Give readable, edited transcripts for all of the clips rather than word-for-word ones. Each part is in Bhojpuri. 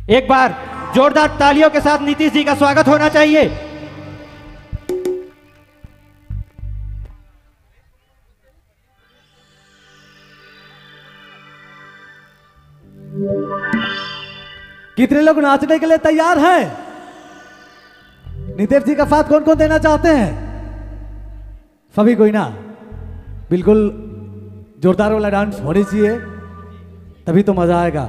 एक बार जोरदार तालियों के साथ नीतीश जी का स्वागत होना चाहिए। कितने लोग नाचने के लिए तैयार हैं? नीतीश जी का साथ कौन कौन देना चाहते हैं? सभी कोई ना, बिल्कुल जोरदार वाला डांस होनी चाहिए, तभी तो मजा आएगा।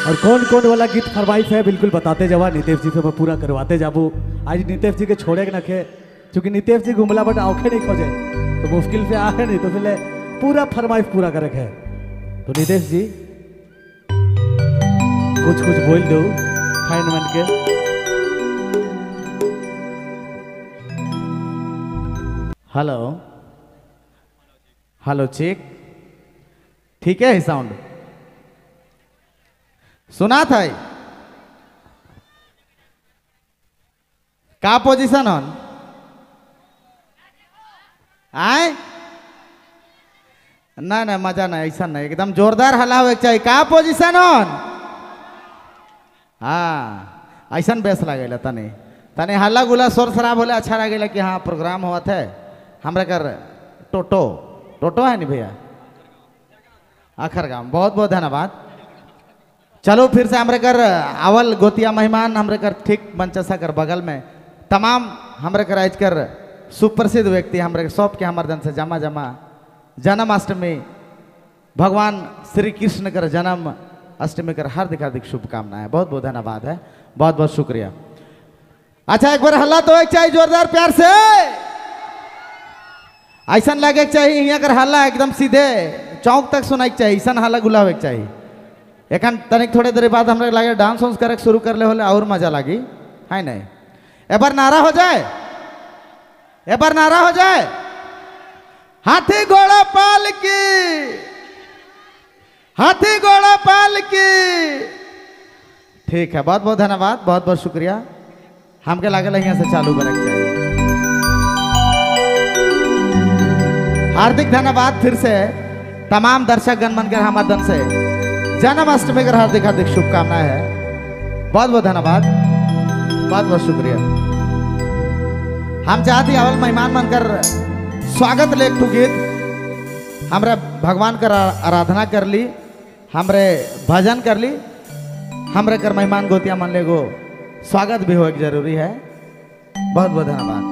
और कौन कौन वाला गीत फरमाइश है बिल्कुल बताते जावा, नीतीश जी से मैं पूरा करवाते जाबू। आज नीतीश जी के छोड़े के नखे, क्योंकि नीतीश जी घुमला बट आँखें नहीं खोजे तो मुश्किल से आए नहीं, तो फिर पूरा फरमाइश पूरा करे है। तो नीतीश जी कुछ कुछ बोल दो फाइन मन के। हेलो हेलो चेक, ठीक है साउंड सुना था? का पोजीशन ऑन आए ना ना मजा ना, ऐसा नहीं, एकदम जोरदार हला हो चाहिए। का पोजीशन ऑन, हाँ ऐसा बेस लगे तने तने हल्ला गुला शोर शराब होले अच्छा लगे कि हाँ प्रोग्राम हुआ था हमरा कर। टोटो टोटो है नहीं भैया, आखिर गाँव, बहुत बहुत धन्यवाद। चलो फिर से हमरे कर अवल गोतिया मेहमान हमरे कर ठीक मंचसा कर बगल में तमाम हमरे कर आज कर सुप्रसिद्ध व्यक्ति हमरे सब के हमारे जन से जमा जमा जन्माष्टमी भगवान श्री कृष्ण कर जन्म अष्टमी कर हार्दिक हार्दिक शुभकामनाएं, बहुत बहुत धन्यवाद है, बहुत बहुत शुक्रिया। अच्छा एक बार हल्ला तो एक चाहिए जोरदार प्यार से, ऐसा लगे चाहिए यहाँ कर हल्ला एकदम सीधे चौक तक सुनाई चाहिए, ऐसा हल्ला गुलाब एक चाहिए। एखन तनिक थोड़े देर बाद हमरा लगे डांस वांस करे शुरू कर ले होले और मजा लगी है नहीं। एक बार नारा हो जाए, एक बार नारा हो जाए, हाथी घोड़ा पाल की, हाथी घोड़ा पाल की। ठीक है, बहुत बहुत धन्यवाद, बहुत बहुत शुक्रिया। हमके लगे यहाँ से चालू करे चाहिए। हार्दिक धन्यवाद फिर से तमाम दर्शक गण मन कर हमारे दन से जन्माष्टमी कर हार्दिक हार्दिक शुभकामनाएं है, बहुत बहुत धन्यवाद, बहुत बहुत शुक्रिया। हम चाहते अवल मेहमान बनकर स्वागत ले एक गीत हमरे भगवान कर आराधना कर ली, हमरे भजन कर ली, हमरे कर मेहमान गोतिया मन ले गो स्वागत भी हो एक जरूरी है। बहुत बहुत धन्यवाद।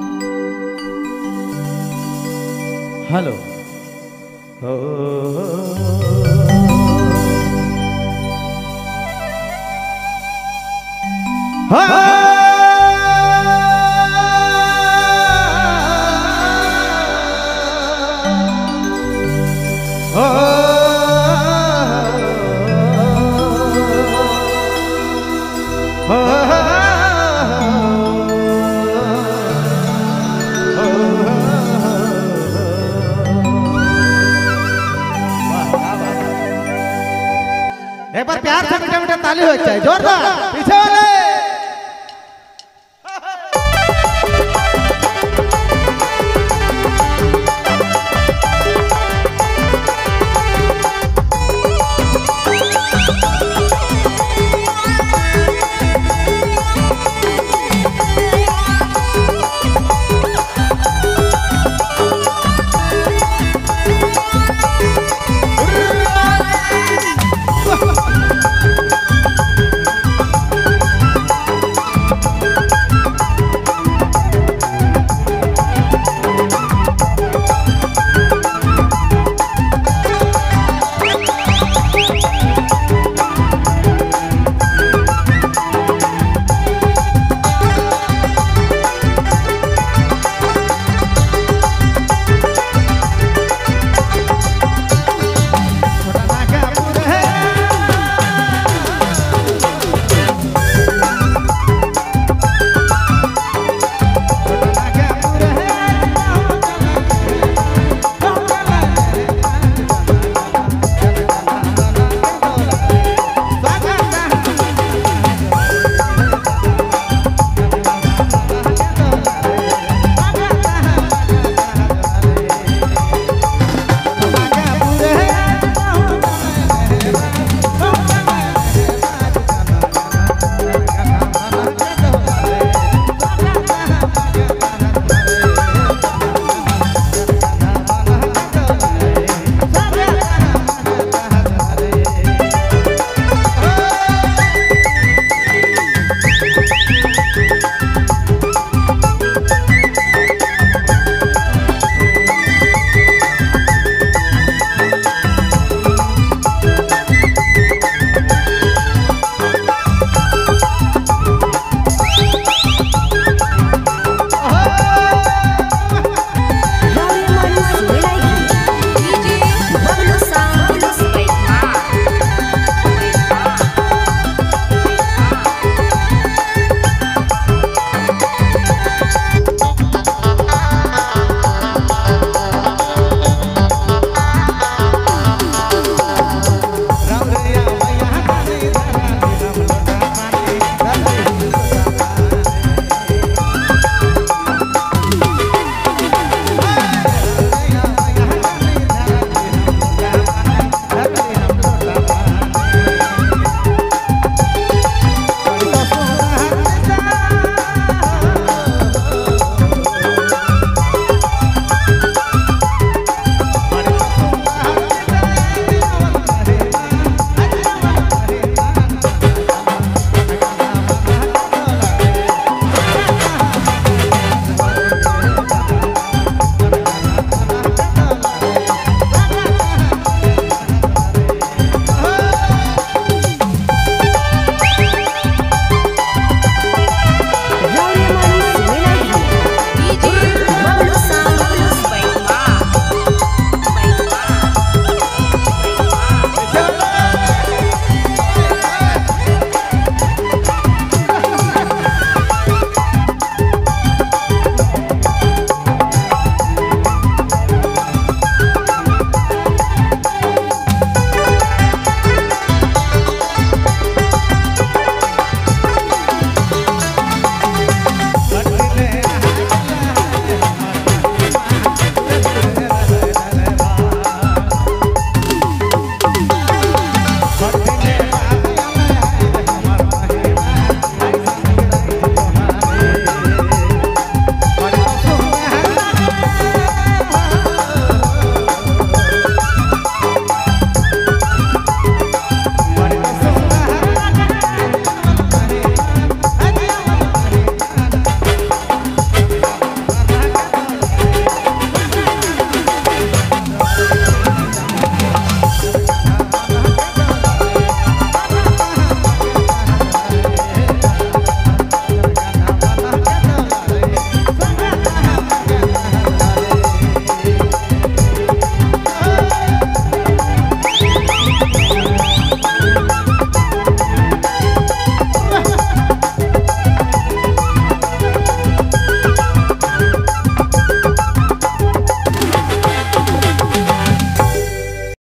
हेलो एक बार प्यार से मीठा मीठा ताली हो चाहिए, जोरदार पीछे वाले।